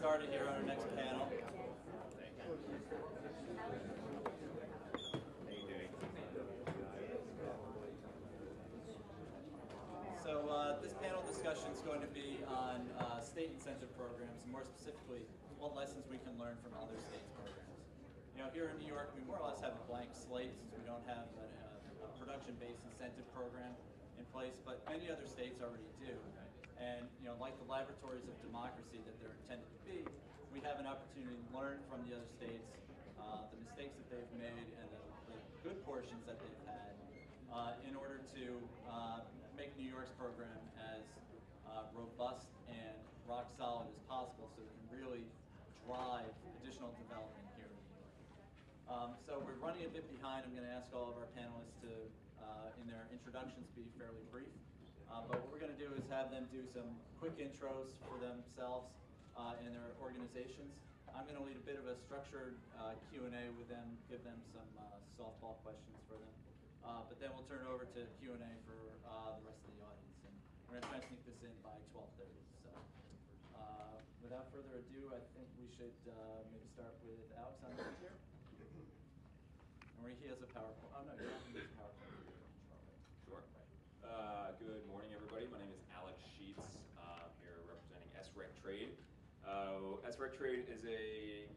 started here on our next panel. So this panel discussion is going to be on state incentive programs, and more specifically, what lessons we can learn from other states' programs. You know, here in New York, we more or less have a blank slate since we don't have a production-based incentive program in place, but many other states already do. And you know, like the laboratories of democracy that they're intended to be, we have an opportunity to learn from the other states, the mistakes that they've made and the good portions that they've had, in order to make New York's program as robust and rock solid as possible, so it can really drive additional development here in New York. So we're running a bit behind. I'm going to ask all of our panelists to, in their introductions, be fairly brief. But what we're going to do is have them do some quick intros for themselves and their organizations. I'm going to lead a bit of a structured Q&A with them, give them some softball questions for them. But then we'll turn it over to Q&A for the rest of the audience. And we're going to try and sneak this in by 12:30. So without further ado, I think we should maybe start with Alex on the here. And he has a PowerPoint. Oh, no, you don't use PowerPoint. Sure. Good morning, everybody. My name is Alex Sheets. I'm here representing SREC Trade. SREC Trade is a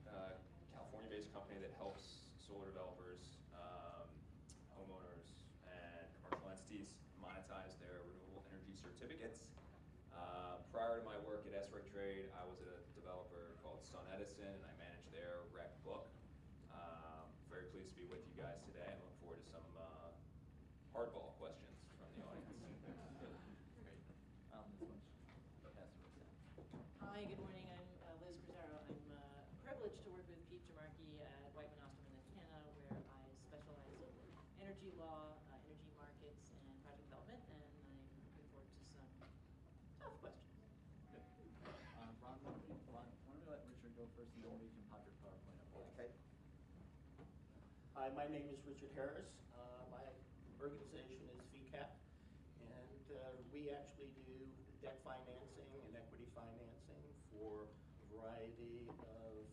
California-based company that helps solar developers, homeowners, and commercial entities monetize their renewable energy certificates. Prior to my work at SREC Trade, I was at a developer called SunEdison, and I managed their rec book. Very pleased to be with you guys today. I look forward to some hardball questions from the audience. Great. Hi, good morning. I'm Liz Cruzzaro. I'm privileged to work with Pete Jamarkey at Whiteman Osterman and Tanna, where I specialize in energy law, energy markets, and project development, and I'm looking forward to some tough questions. Good. Ron, why don't we let Richard go first, and then we can pop your PowerPoint up. Okay. Hi, my name is Richard Harris. My organization is VCAP, and we actually do debt financing and equity financing for a variety of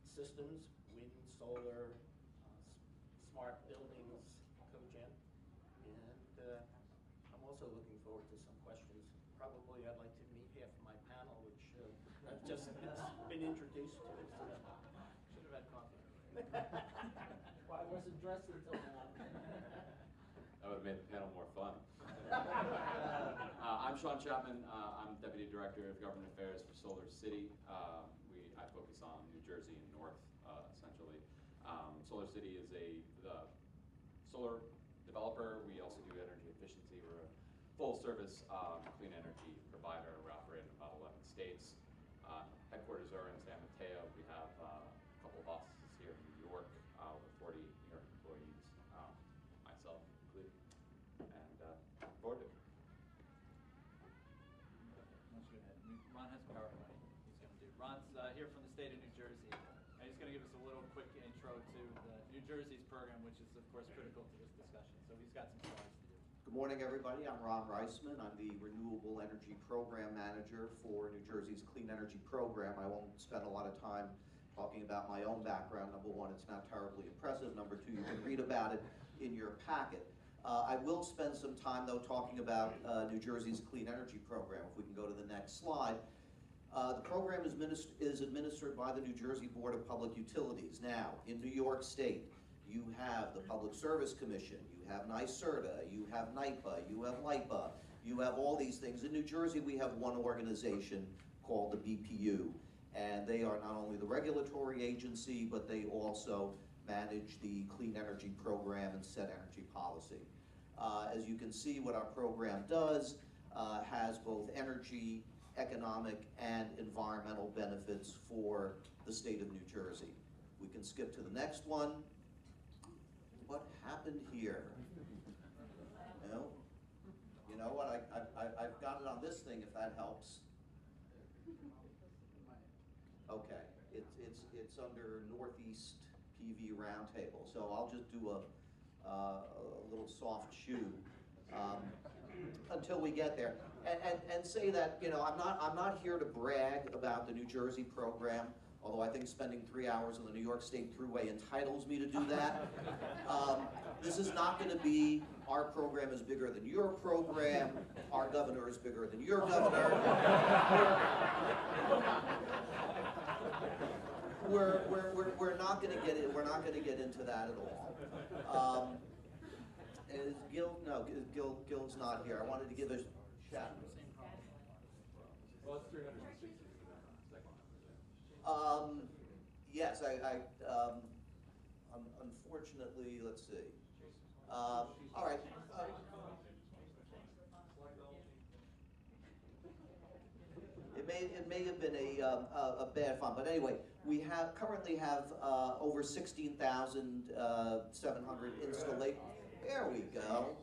systems: wind, solar, smart buildings, cogen. And I'm also looking forward to some questions. Probably I'd like to meet half of my panel, which I've just been introduced to. So. Should have had coffee. Well, I wasn't dressed until now. That would have made the panel more fun. I'm Sean Chapman. I'm Deputy Director of Government Affairs for Solar City. I focus on New Jersey and North, essentially. Solar City is a solar developer. We also do energy efficiency. We're a full-service clean energy provider. We're operating in about 11 states. Headquarters are in San Mateo. We have a couple of offices here in New York, over 40 New York employees, myself included, and look forward to it. Let's go ahead. Ron has PowerPoint he's going to do. Ron's here from the state of New Jersey, and he's going to give us a little quick intro to the New Jersey's program, which is, of course, critical to this discussion. So he's got some slides to do. Good morning, everybody. I'm Ron Reisman. I'm the Renewable Energy Program Manager for New Jersey's Clean Energy Program. I won't spend a lot of time talking about my own background. Number one, it's not terribly impressive. Number two, you can read about it in your packet. I will spend some time, though, talking about New Jersey's Clean Energy Program. If we can go to the next slide. The program is administered by the New Jersey Board of Public Utilities. Now, in New York State, you have the Public Service Commission, you have NYSERDA, you have NYPA, you have LIPA, you have all these things. In New Jersey, we have one organization called the BPU, and they are not only the regulatory agency, but they also manage the clean energy program and set energy policy. As you can see, what our program does has both energy, economic, and environmental benefits for the state of New Jersey. We can skip to the next one. What happened here? You know what? I've got it on this thing, if that helps. Okay, it's under Northeast PV Roundtable, so I'll just do a little soft shoe until we get there. and say that, you know, I'm not here to brag about the New Jersey program, although I think spending 3 hours on the New York State Thruway entitles me to do that. This is not going to be, our program is bigger than your program, our governor is bigger than your governor. We're not going to get it. We're not going to get into that at all. Is Gil? No, Gil's not here. I wanted to give a shout. Well, it's 360. Yes, unfortunately, let's see. All right. It may have been a bad font, but anyway, we currently have over 16,700 installations. There we go.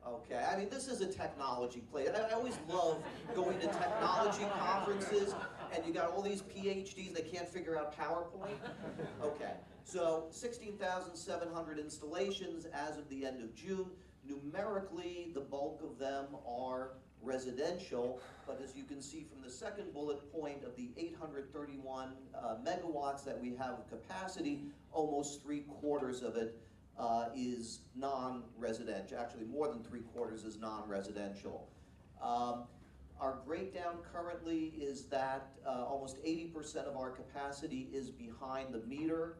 Okay, I mean, this is a technology play. I always love going to technology conferences, and you got all these PhDs that can't figure out PowerPoint. Okay, so 16,700 installations as of the end of June. Numerically, the bulk of them are residential, but as you can see from the second bullet point, of the 831 megawatts that we have of capacity, almost 3/4 of it is non-residential. Actually, more than 3/4 is non-residential. Our breakdown currently is that almost 80% of our capacity is behind the meter.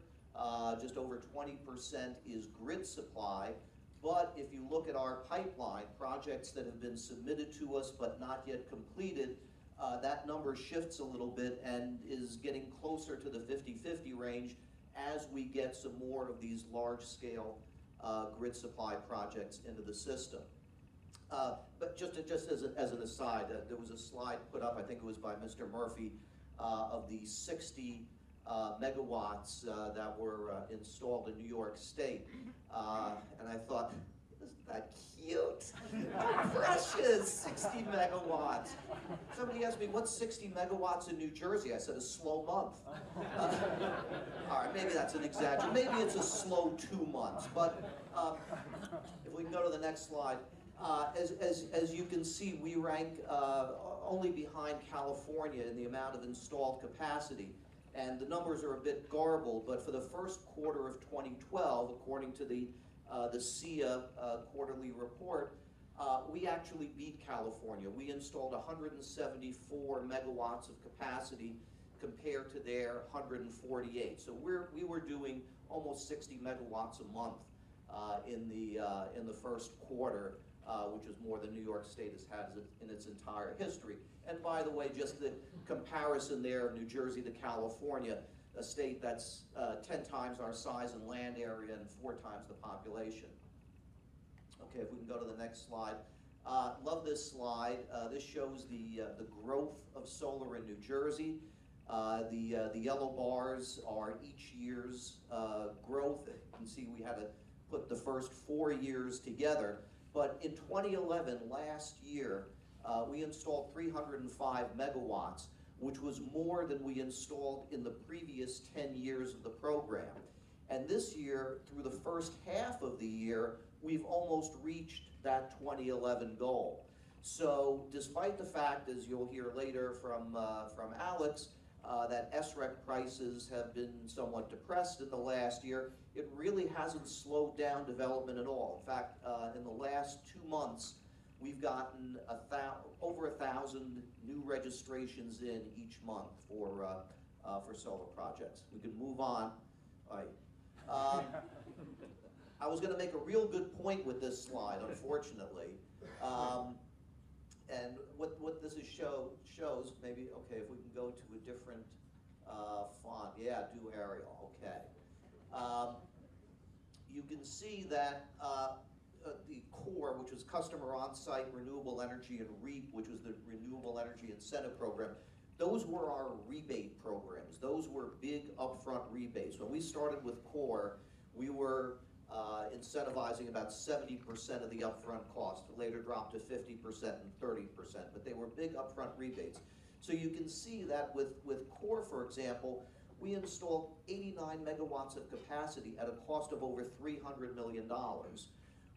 Just over 20% is grid supply. But if you look at our pipeline, projects that have been submitted to us but not yet completed, that number shifts a little bit and is getting closer to the 50-50 range as we get some more of these large-scale grid supply projects into the system. But just as an aside, there was a slide put up, I think it was by Mr. Murphy, of the 60 megawatts that were installed in New York State. And I thought, isn't that cute? Precious, 60 megawatts. Somebody asked me, what's 60 megawatts in New Jersey? I said, a slow month. All right, maybe that's an exaggeration. Maybe it's a slow 2 months. But if we can go to the next slide. As you can see, we rank only behind California in the amount of installed capacity. And the numbers are a bit garbled, but for the first quarter of 2012, according to the SIA quarterly report, we actually beat California. We installed 174 megawatts of capacity compared to their 148. So we were doing almost 60 megawatts a month in the first quarter, which is more than New York State has had in its entire history. And by the way, just the comparison there of New Jersey to California, a state that's 10 times our size in land area and 4 times the population. Okay, if we can go to the next slide. Love this slide. This shows the growth of solar in New Jersey. The yellow bars are each year's growth. You can see we had to put the first 4 years together. But in 2011, last year, we installed 305 megawatts, which was more than we installed in the previous 10 years of the program. And this year, through the first half of the year, we've almost reached that 2011 goal. So despite the fact, as you'll hear later from Alex, that SREC prices have been somewhat depressed in the last year, it really hasn't slowed down development at all. In fact, in the last 2 months, we've gotten over 1,000 new registrations in each month for solar projects. We can move on. All right. I was going to make a real good point with this slide, unfortunately. And what this shows, maybe, okay, if we can go to a different font. Yeah, do Arial, okay. You can see that the CORE, which was Customer On-Site Renewable Energy, and REAP, which was the Renewable Energy Incentive Program, those were our rebate programs. Those were big upfront rebates. When we started with CORE, we were incentivizing about 70% of the upfront cost. Later dropped to 50% and 30%, but they were big upfront rebates. So you can see that with CORE, for example, we installed 89 megawatts of capacity at a cost of over $300 million.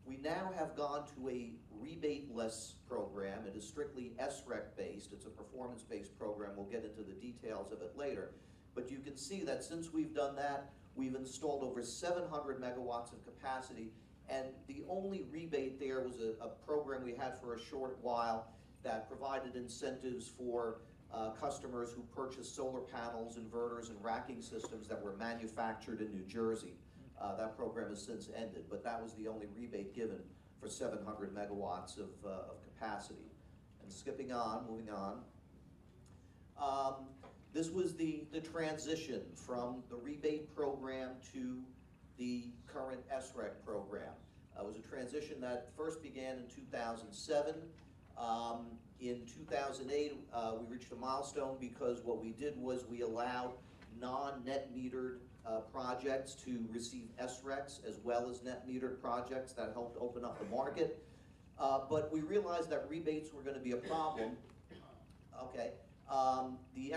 We now have gone to a rebate-less program. It is strictly SREC based. It's a performance-based program. We'll get into the details of it later. But you can see that since we've done that, we've installed over 700 megawatts of capacity, and the only rebate there was a program we had for a short while that provided incentives for customers who purchased solar panels, inverters, and racking systems that were manufactured in New Jersey. That program has since ended, but that was the only rebate given for 700 megawatts of capacity. And skipping on, moving on. This was the transition from the rebate program to the current SREC program. It was a transition that first began in 2007. In 2008, we reached a milestone because what we did was we allowed non-net metered projects to receive SRECs as well as net metered projects. That helped open up the market. But we realized that rebates were going to be a problem. Okay. The